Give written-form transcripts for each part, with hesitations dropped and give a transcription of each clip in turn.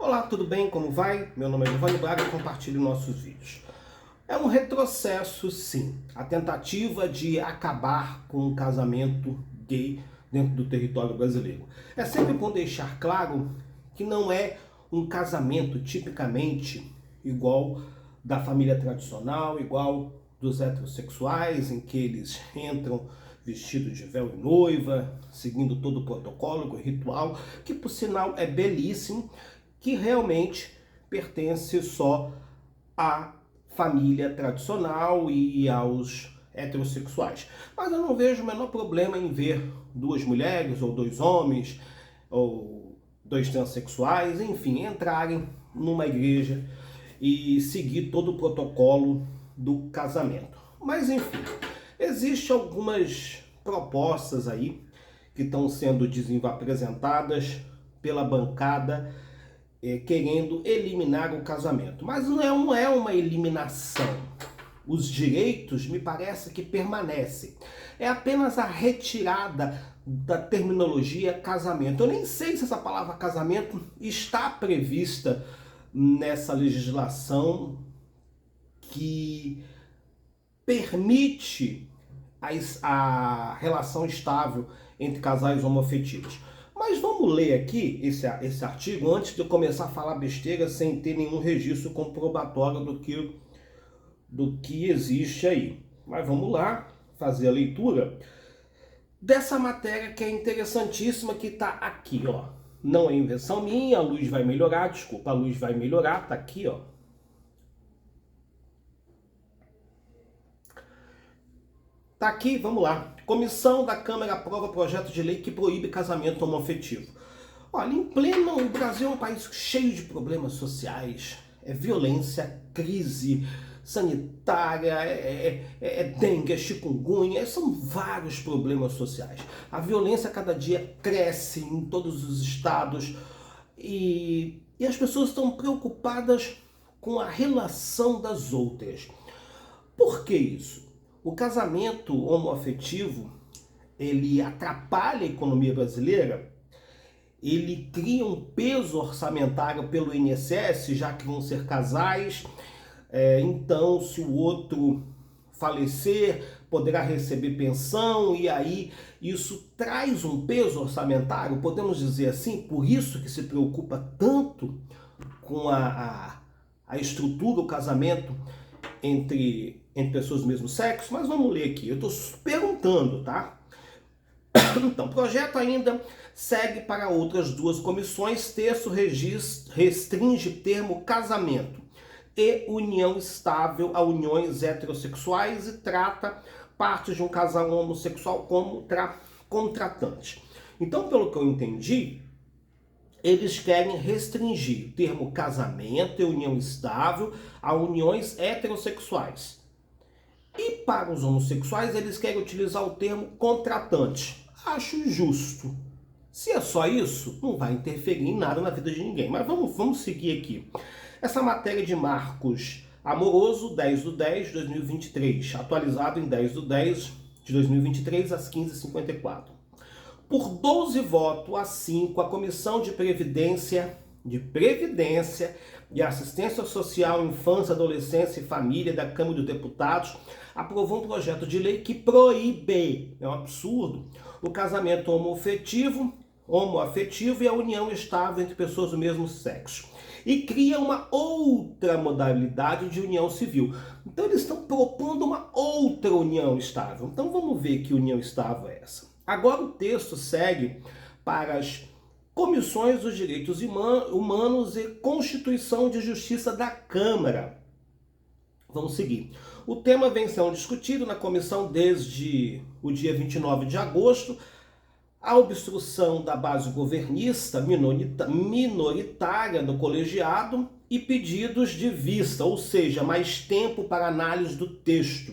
Olá, tudo bem? Como vai? Meu nome é Giovanni Braga e compartilho nossos vídeos. É um retrocesso, sim, a tentativa de acabar com o casamento gay dentro do território brasileiro. É sempre bom deixar claro que não é um casamento tipicamente igual da família tradicional, igual dos heterossexuais, em que eles entram vestidos de véu e noiva, seguindo todo o protocolo, o ritual, que por sinal é belíssimo, que realmente pertence só à família tradicional e aos heterossexuais. Mas eu não vejo o menor problema em ver duas mulheres ou dois homens ou dois transexuais, enfim, entrarem numa igreja e seguir todo o protocolo do casamento. Mas enfim, existem algumas propostas aí que estão sendo apresentadas pela bancada querendo eliminar o casamento. Mas não é uma eliminação. Os direitos me parece que permanecem. É apenas a retirada da terminologia casamento. Eu nem sei se essa palavra casamento está prevista nessa legislação que permite a relação estável entre casais homoafetivos. Mas vamos ler aqui esse artigo antes de eu começar a falar besteira sem ter nenhum registro comprobatório do que existe aí. Mas vamos lá fazer a leitura dessa matéria que é interessantíssima, que está aqui, ó. Não é invenção minha, a luz vai melhorar, desculpa, a luz vai melhorar, tá aqui, ó. Tá aqui, vamos lá. Comissão da Câmara aprova projeto de lei que proíbe casamento homoafetivo. Olha, em pleno, o Brasil é um país cheio de problemas sociais, violência, crise sanitária, dengue, chikungunya, são vários problemas sociais. A violência cada dia cresce em todos os estados e as pessoas estão preocupadas com a relação das outras. Por que isso? O casamento homoafetivo, ele atrapalha a economia brasileira, ele cria um peso orçamentário pelo INSS, já que vão ser casais, então se o outro falecer, poderá receber pensão, e aí isso traz um peso orçamentário, podemos dizer assim, por isso que se preocupa tanto com a estrutura, o casamento entre pessoas do mesmo sexo. Mas vamos ler aqui, eu estou perguntando, tá? Então, o projeto ainda segue para outras duas comissões. Texto restringe termo casamento e união estável a uniões heterossexuais e trata parte de um casal homossexual como contratante. Então, pelo que eu entendi, eles querem restringir o termo casamento e união estável a uniões heterossexuais. E para os homossexuais, eles querem utilizar o termo contratante. Acho justo. Se é só isso, não vai interferir em nada na vida de ninguém. Mas vamos seguir aqui. Essa matéria de Marcos Amoroso, 10/10 de 2023, atualizado em 10/10 de 2023, às 15h54. Por 12 votos a 5, a Comissão de Previdência e Assistência Social, Infância, Adolescência e Família da Câmara dos Deputados aprovou um projeto de lei que proíbe, é um absurdo, o casamento homoafetivo e a união estável entre pessoas do mesmo sexo. E cria uma outra modalidade de união civil. Então eles estão propondo uma outra união estável. Então vamos ver que união estável é essa. Agora o texto segue para as comissões dos direitos humanos e Constituição de Justiça da Câmara. Vamos seguir. O tema vem sendo discutido na comissão desde o dia 29 de agosto. A obstrução da base governista minoritária do colegiado e pedidos de vista, ou seja, mais tempo para análise do texto,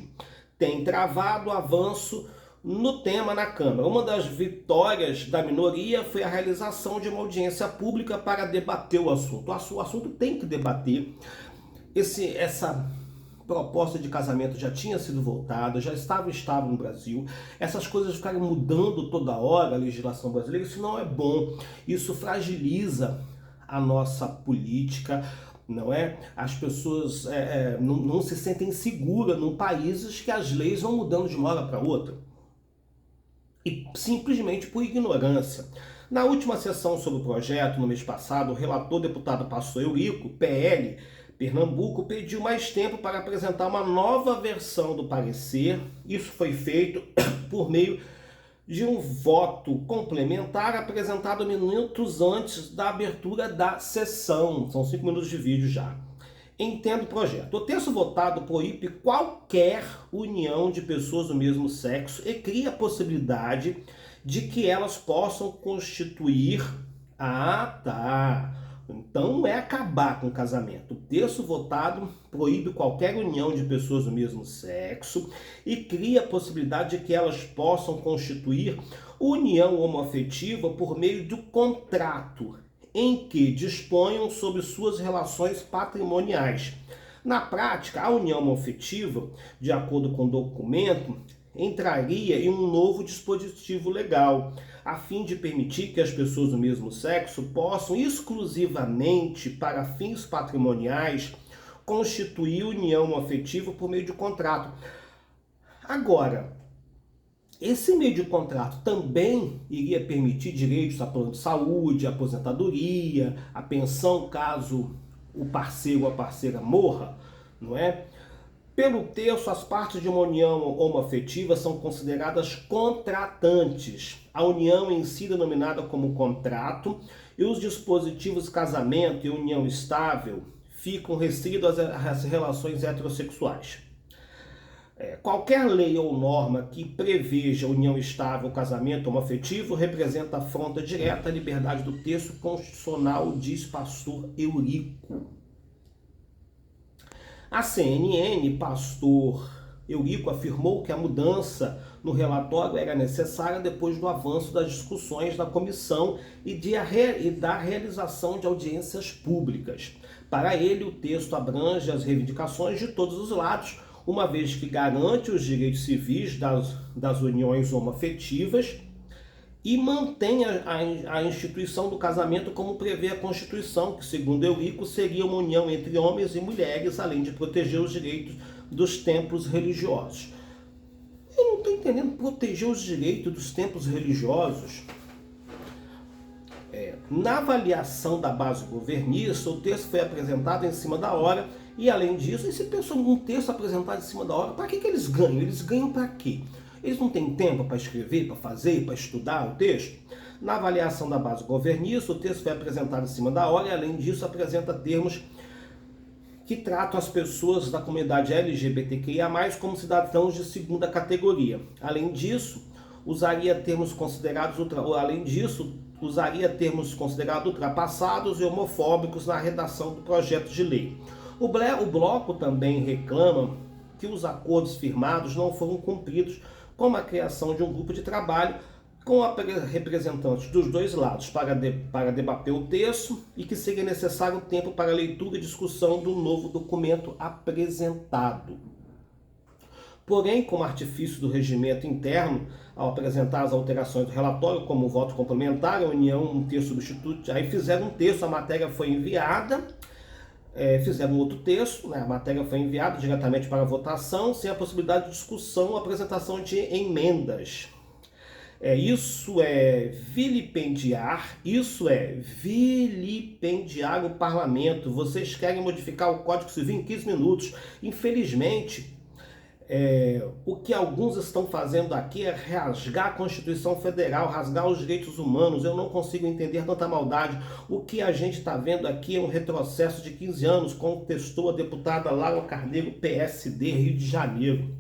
tem travado o avanço no tema na Câmara. Uma das vitórias da minoria foi a realização de uma audiência pública para debater o assunto. O assunto tem que debater. Essa proposta de casamento já tinha sido votada, já estava estável no Brasil. Essas coisas ficarem mudando toda hora a legislação brasileira, isso não é bom. Isso fragiliza a nossa política, não é? As pessoas não se sentem seguras num país que as leis vão mudando de uma hora para outra. E simplesmente por ignorância. Na última sessão sobre o projeto, no mês passado, o relator deputado Pastor Eurico, PL, Pernambuco, pediu mais tempo para apresentar uma nova versão do parecer. Isso foi feito por meio de um voto complementar apresentado minutos antes da abertura da sessão. São 5 minutos de vídeo já. Entendo o projeto. O texto votado proíbe qualquer união de pessoas do mesmo sexo e cria a possibilidade de que elas possam constituir... Ah, tá. Então não é acabar com o casamento. O texto votado proíbe qualquer união de pessoas do mesmo sexo e cria a possibilidade de que elas possam constituir união homoafetiva por meio do contrato em que disponham sobre suas relações patrimoniais. Na prática, a união homoafetiva, de acordo com o documento, entraria em um novo dispositivo legal, a fim de permitir que as pessoas do mesmo sexo possam exclusivamente para fins patrimoniais constituir união afetiva por meio de contrato. Agora, esse meio de contrato também iria permitir direitos a plano de saúde, aposentadoria, a pensão caso o parceiro ou a parceira morra, não é? Pelo texto, as partes de uma união homoafetiva são consideradas contratantes. A união em si denominada como contrato e os dispositivos casamento e união estável ficam restritos às relações heterossexuais. Qualquer lei ou norma que preveja união estável ou casamento homoafetivo representa afronta direta à liberdade do texto constitucional, diz pastor Eurico. A CNN, pastor Eurico, afirmou que a mudança no relatório era necessária depois do avanço das discussões da comissão e da realização de audiências públicas. Para ele, o texto abrange as reivindicações de todos os lados, uma vez que garante os direitos civis das uniões homoafetivas e mantém a instituição do casamento como prevê a Constituição, que, segundo Eurico, seria uma união entre homens e mulheres, além de proteger os direitos dos templos religiosos. Eu não estou entendendo proteger os direitos dos templos religiosos. Na avaliação da base governista, o texto foi apresentado em cima da hora e, além disso, esse um texto apresentado em cima da hora, para que eles ganham? Eles ganham para quê? Eles não têm tempo para escrever, para fazer, para estudar o texto? Na avaliação da base governista, o texto foi apresentado em cima da hora e, além disso, apresenta termos que tratam as pessoas da comunidade LGBTQIA+, como cidadãos de segunda categoria. Além disso, usaria termos considerados ultrapassados e homofóbicos na redação do projeto de lei. O bloco também reclama que os acordos firmados não foram cumpridos, como a criação de um grupo de trabalho com representantes dos dois lados para debater o texto e que seria necessário tempo para leitura e discussão do novo documento apresentado. Porém, como artifício do regimento interno, ao apresentar as alterações do relatório, como o voto complementar, a união, um texto substituto, aí fizeram um texto, a matéria foi enviada, fizeram outro texto, né? A matéria foi enviada diretamente para votação, sem a possibilidade de discussão ou apresentação de emendas. Isso é vilipendiar o parlamento. Vocês querem modificar o Código Civil em 15 minutos. Infelizmente, o que alguns estão fazendo aqui é rasgar a Constituição Federal, rasgar os direitos humanos. Eu não consigo entender tanta maldade. O que a gente está vendo aqui é um retrocesso de 15 anos, contestou a deputada Laura Carneiro, PSD, Rio de Janeiro.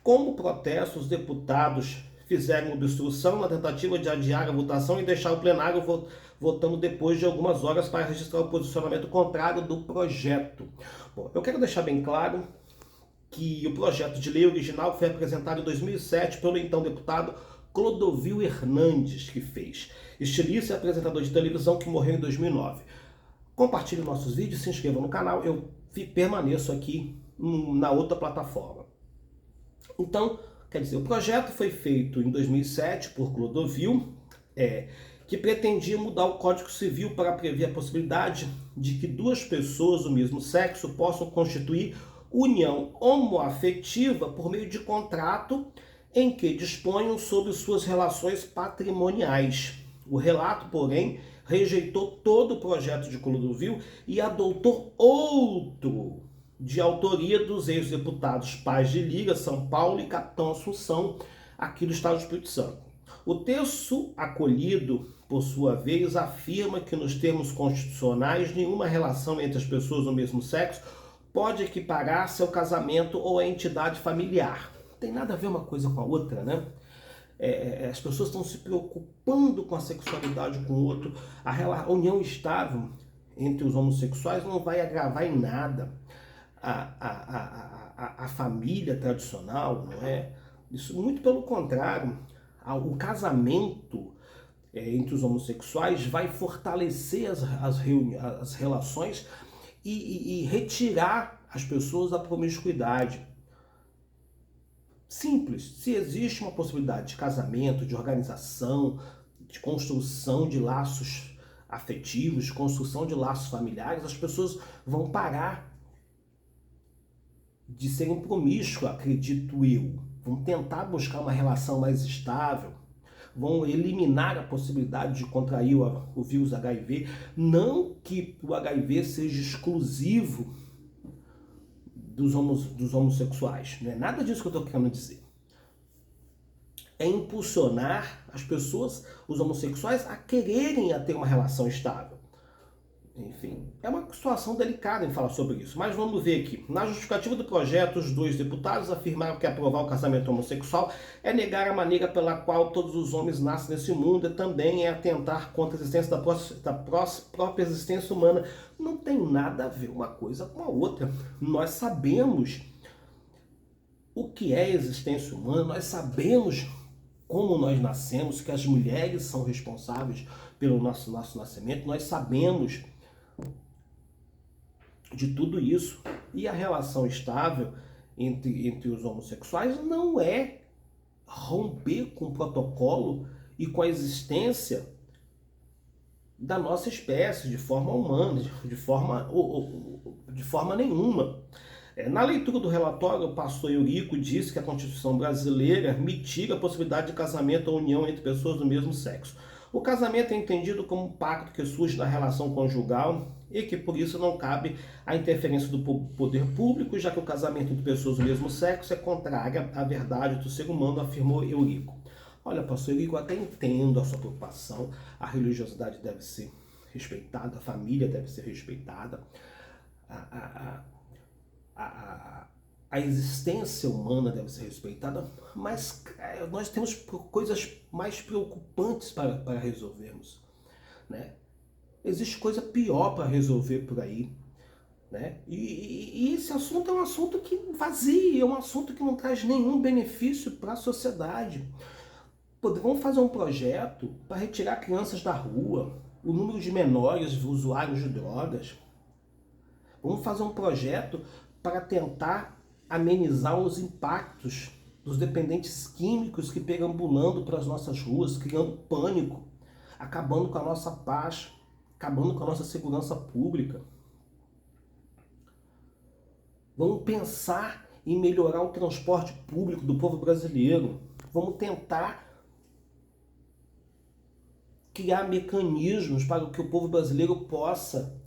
Como protesto, os deputados fizeram obstrução na tentativa de adiar a votação e deixar o plenário votando depois de algumas horas para registrar o posicionamento contrário do projeto. Bom, eu quero deixar bem claro que o projeto de lei original foi apresentado em 2007 pelo então deputado Clodovil Hernandes, que fez. Estilista e apresentador de televisão que morreu em 2009. Compartilhe nossos vídeos, se inscreva no canal, eu permaneço aqui na outra plataforma. Então, quer dizer, o projeto foi feito em 2007 por Clodovil, que pretendia mudar o Código Civil para prever a possibilidade de que duas pessoas do mesmo sexo possam constituir união homoafetiva por meio de contrato em que disponham sobre suas relações patrimoniais. O relato, porém, rejeitou todo o projeto de Clodovil e adotou outro, de autoria dos ex-deputados Paz de Liga, São Paulo e Capitão Assunção, aqui do Estado do Espírito Santo. O texto acolhido, por sua vez, afirma que nos termos constitucionais nenhuma relação entre as pessoas do mesmo sexo pode equiparar-se ao casamento ou à entidade familiar. Não tem nada a ver uma coisa com a outra, né? As pessoas estão se preocupando com a sexualidade com o outro. A união estável entre os homossexuais não vai agravar em nada a família tradicional, não é? Isso, muito pelo contrário, o casamento entre os homossexuais vai fortalecer as relações e retirar as pessoas da promiscuidade. Simples, se existe uma possibilidade de casamento, de organização, de construção de laços afetivos, de construção de laços familiares, as pessoas vão parar de serem promíscuas, acredito eu. Vão tentar buscar uma relação mais estável, vão eliminar a possibilidade de contrair o vírus HIV. Não que o HIV seja exclusivo dos homossexuais, não é nada disso que eu estou querendo dizer. É impulsionar as pessoas, os homossexuais, a quererem ter uma relação estável. Enfim, é uma situação delicada em falar sobre isso, mas vamos ver aqui. Na justificativa do projeto, os dois deputados afirmaram que aprovar o casamento homossexual é negar a maneira pela qual todos os homens nascem nesse mundo e também é atentar contra a existência da própria existência humana. Não tem nada a ver uma coisa com a outra. Nós sabemos o que é existência humana, nós sabemos como nós nascemos, que as mulheres são responsáveis pelo nosso nascimento, nós sabemos de tudo isso. E a relação estável entre os homossexuais não é romper com o protocolo e com a existência da nossa espécie de forma humana, de forma nenhuma. Na leitura do relatório, o pastor Eurico disse que a Constituição brasileira mitiga a possibilidade de casamento ou união entre pessoas do mesmo sexo. O casamento é entendido como um pacto que surge da relação conjugal e que por isso não cabe a interferência do poder público, já que o casamento entre pessoas do mesmo sexo é contrário à verdade do ser humano, afirmou Eurico. Olha, pastor Eurico, eu até entendo a sua preocupação, a religiosidade deve ser respeitada, a família deve ser respeitada, a existência humana deve ser respeitada, mas nós temos coisas mais preocupantes para resolvermos, né? Existe coisa pior para resolver por aí, né? E esse assunto é um assunto que vazia, é um assunto que não traz nenhum benefício para a sociedade. Vamos fazer um projeto para retirar crianças da rua, o número de menores usuários de drogas. Vamos fazer um projeto para tentar amenizar os impactos dos dependentes químicos que perambulando pelas nossas ruas, criando pânico, acabando com a nossa paz, acabando com a nossa segurança pública. Vamos pensar em melhorar o transporte público do povo brasileiro. Vamos tentar criar mecanismos para que o povo brasileiro possa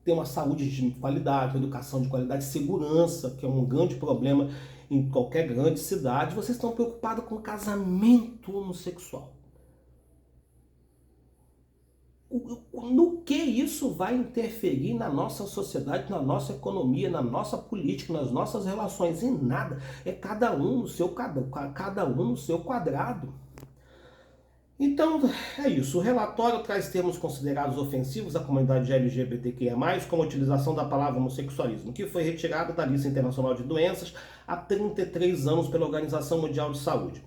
ter uma saúde de qualidade, uma educação de qualidade, segurança, que é um grande problema em qualquer grande cidade. Vocês estão preocupados com casamento homossexual. No que isso vai interferir na nossa sociedade, na nossa economia, na nossa política, nas nossas relações? Em nada. É cada um no seu quadrado. Então, é isso. O relatório traz termos considerados ofensivos à comunidade LGBTQIA+, como a utilização da palavra homossexualismo, que foi retirada da lista internacional de doenças há 33 anos pela Organização Mundial de Saúde,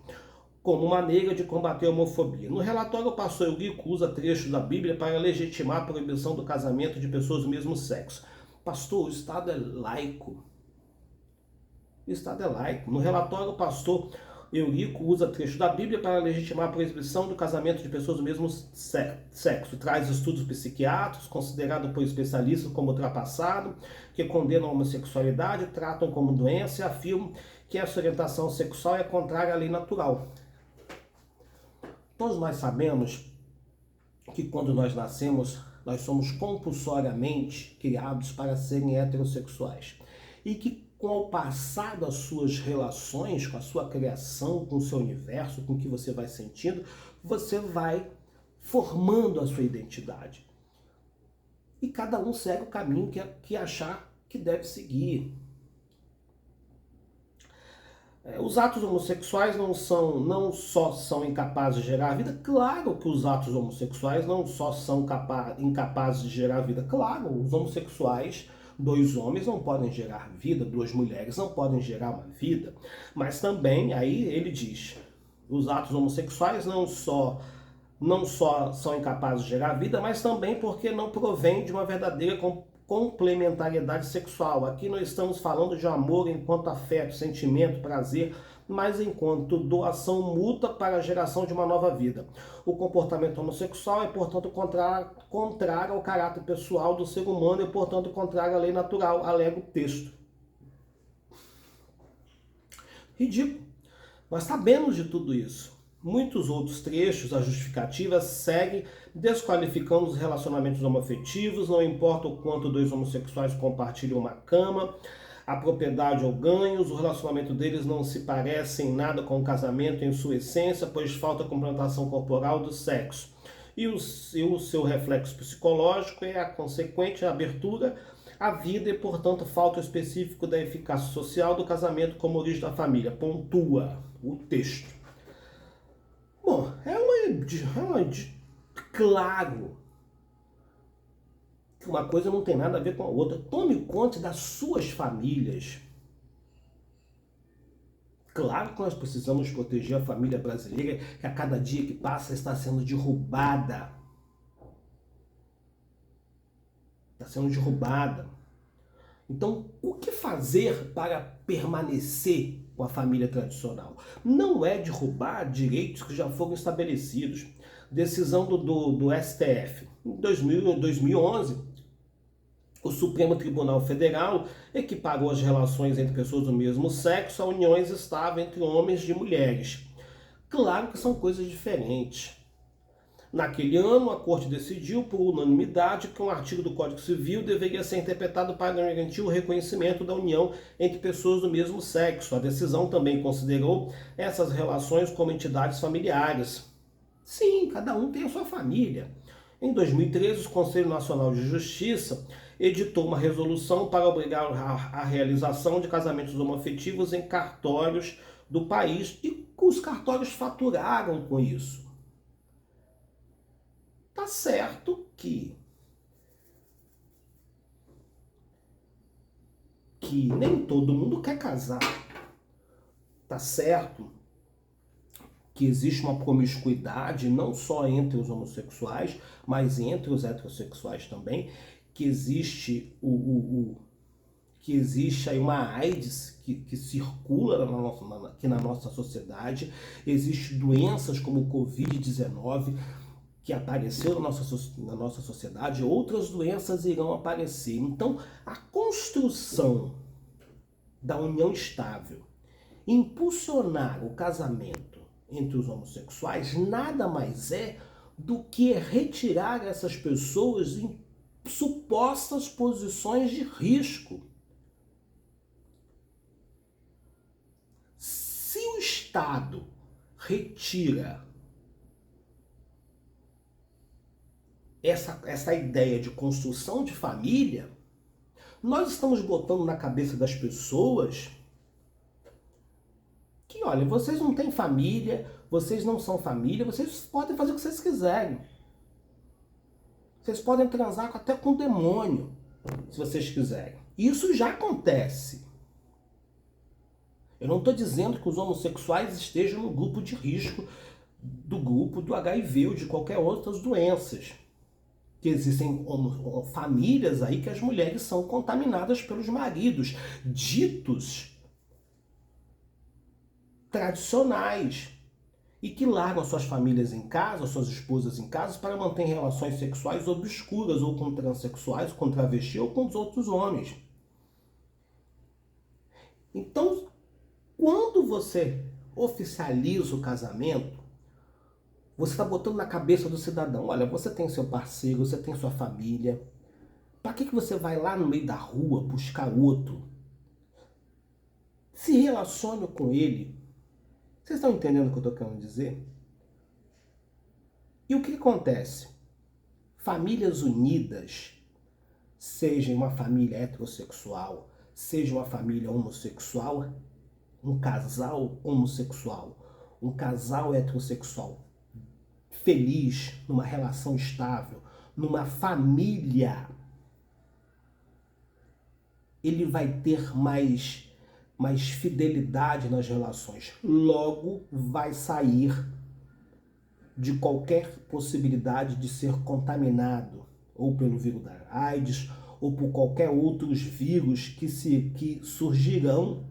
como maneira de combater a homofobia. No relatório, o pastor Eurico usa trechos da Bíblia para legitimar a proibição do casamento de pessoas do mesmo sexo. Pastor, o Estado é laico. O Estado é laico. No relatório, o pastor Eurico usa trecho da Bíblia para legitimar a proibição do casamento de pessoas do mesmo sexo. Traz estudos psiquiátricos, considerado por especialistas como ultrapassado, que condenam a homossexualidade, tratam como doença e afirmam que essa orientação sexual é contrária à lei natural. Todos nós sabemos que quando nós nascemos, nós somos compulsoriamente criados para serem heterossexuais. E que com o passar das suas relações, com a sua criação, com o seu universo, com o que você vai sentindo, você vai formando a sua identidade. E cada um segue o caminho que achar que deve seguir. Os atos homossexuais não só são incapazes de gerar vida. Claro que os atos homossexuais não só são incapazes de gerar vida. Claro, os homossexuais, 2 homens não podem gerar vida, 2 mulheres não podem gerar uma vida. Mas também, aí ele diz, os atos homossexuais não só são incapazes de gerar vida, mas também porque não provém de uma verdadeira complementariedade sexual. Aqui nós estamos falando de amor enquanto afeto, sentimento, prazer, mas enquanto doação mútua para a geração de uma nova vida. O comportamento homossexual é, portanto, contrário ao caráter pessoal do ser humano e, portanto, contrário à lei natural, alega o texto. Ridículo. Nós sabemos de tudo isso. Muitos outros trechos, a justificativa seguem desqualificando os relacionamentos homoafetivos, não importa o quanto 2 homossexuais compartilham uma cama, a propriedade ou ganhos, o relacionamento deles não se parece em nada com o casamento em sua essência, pois falta complementação corporal do sexo. E o seu reflexo psicológico é a consequente abertura à vida e, portanto, falta específico da eficácia social do casamento como origem da família. Pontua o texto. Bom, claro que uma coisa não tem nada a ver com a outra. Tome conta das suas famílias. Claro que nós precisamos proteger a família brasileira, que a cada dia que passa está sendo derrubada. Está sendo derrubada. Então, o que fazer para permanecer com a família tradicional? Não é derrubar direitos que já foram estabelecidos. Decisão do STF. Em 2011, o Supremo Tribunal Federal equiparou as relações entre pessoas do mesmo sexo a uniões estáveis entre homens e mulheres. Claro que são coisas diferentes. Naquele ano, a Corte decidiu, por unanimidade, que um artigo do Código Civil deveria ser interpretado para garantir o reconhecimento da união entre pessoas do mesmo sexo. A decisão também considerou essas relações como entidades familiares. Sim, cada um tem a sua família. Em 2013, o Conselho Nacional de Justiça editou uma resolução para obrigar a realização de casamentos homoafetivos em cartórios do país e os cartórios faturaram com isso. Tá certo que nem todo mundo quer casar. Tá certo que existe uma promiscuidade não só entre os homossexuais, mas entre os heterossexuais também, que existe que existe aí uma AIDS que circula aqui na nossa sociedade, existem doenças como o Covid-19, que apareceu na nossa sociedade, outras doenças irão aparecer. Então, a construção da união estável, impulsionar o casamento entre os homossexuais, nada mais é do que retirar essas pessoas em supostas posições de risco. Se o Estado retira essa ideia de construção de família, nós estamos botando na cabeça das pessoas que, olha, vocês não têm família, vocês não são família, vocês podem fazer o que vocês quiserem. Vocês podem transar até com o demônio, se vocês quiserem. Isso já acontece. Eu não estou dizendo que os homossexuais estejam no grupo de risco do grupo do HIV ou de qualquer outras doenças. Que existem famílias aí que as mulheres são contaminadas pelos maridos, ditos tradicionais e que largam suas famílias em casa, suas esposas em casa, para manter relações sexuais obscuras, ou com transexuais, com travesti ou com os outros homens. Então, quando você oficializa o casamento, você está botando na cabeça do cidadão, olha, você tem seu parceiro, você tem sua família, para que você vai lá no meio da rua buscar outro? Se relacione com ele. Vocês estão entendendo o que eu estou querendo dizer? E o que acontece? Famílias unidas, seja uma família heterossexual, seja uma família homossexual, um casal homossexual, um casal heterossexual feliz, numa relação estável, numa família, ele vai ter mais fidelidade nas relações. Logo, vai sair de qualquer possibilidade de ser contaminado ou pelo vírus da AIDS ou por qualquer outros vírus que surgirão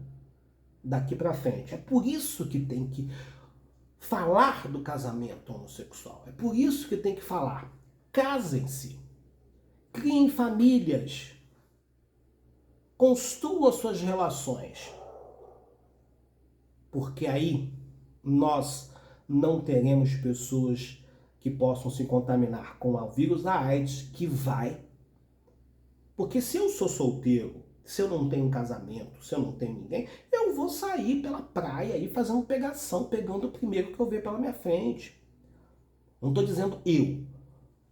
daqui para frente. É por isso que tem que falar do casamento homossexual. É por isso que tem que falar. Casem-se, criem famílias, construam suas relações, porque aí nós não teremos pessoas que possam se contaminar com o vírus da AIDS, que vai. Porque se eu sou solteiro, se eu não tenho casamento, se eu não tenho ninguém, eu vou sair pela praia e fazendo pegação, pegando o primeiro que eu ver pela minha frente. Não estou dizendo eu,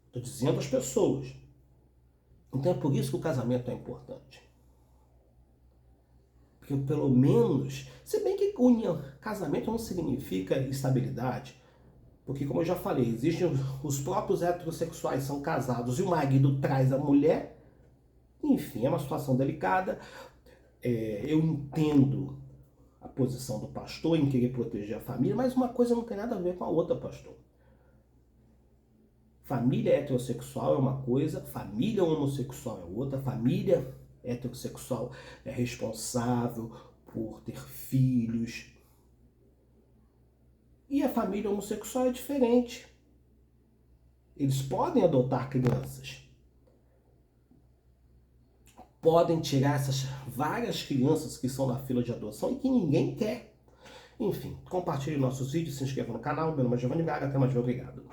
estou dizendo as pessoas. Então é por isso que o casamento é importante. Porque pelo menos, se bem que união, casamento não significa estabilidade, porque como eu já falei, existem os próprios heterossexuais, são casados e o marido traz a mulher, enfim, é uma situação delicada. Eu entendo a posição do pastor em querer proteger a família, mas uma coisa não tem nada a ver com a outra, pastor. Família heterossexual é uma coisa, família homossexual é outra. Família heterossexual é responsável por ter filhos. E a família homossexual é diferente. Eles podem adotar crianças. Podem tirar essas várias crianças que são na fila de adoção e que ninguém quer. Enfim, compartilhe nossos vídeos, se inscreva no canal. Meu nome é Giovanni Braga, até mais, obrigado.